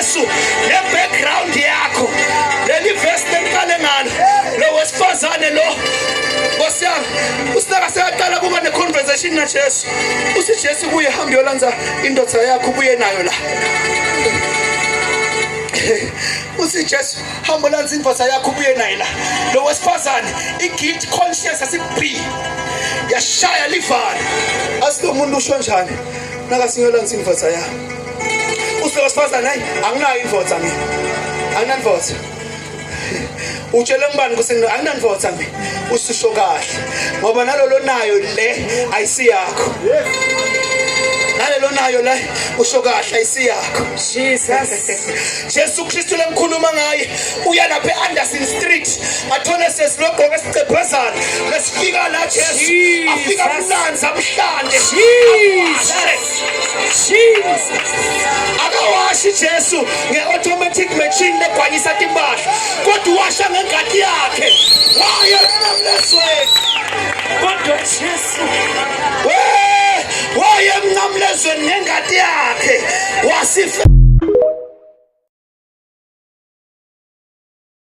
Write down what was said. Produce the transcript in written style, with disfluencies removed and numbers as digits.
uJesu ne-background yakho. Leli verse leniqale ngalo lo wesifazane lo Bosiyami usinaka sekaqala kuba ne-conversation naJesu. Uthi Jesu kuye hamba yolanza indoda yakho ubuye nayo la. Uthi Jesu hamba lanza indoda yakho ubuye nayo la. Lo wesifazane i-guilt conscious asibhi yashaya livana. Asilo umuntu usho njani nakasingelanza indoda yakho. Uthi wesifazane hayi anginayo indoda mina. Anginandoda. Utshela ngibani kusengina anginandoda mina. Usisho kahle ngoba nalolo nayo le ayisiyakho. Nalelo nayo la usho kahle ayisiyakho. Jesus. Jesu Kristu lemkhuluma ngaye uya lapha eAnderson Street athole sesilogqoka esicephezana lesifika la Jesu afika kulanza amhlanje. Jesus. Akawashi Jesu ngeautomatic machine legwanyisa timpahla kodwa washa ngengadi yakhe. Waye mnamlezweni kodwa Jesu waye mnamlezweni ngengadi yakhe wasifa.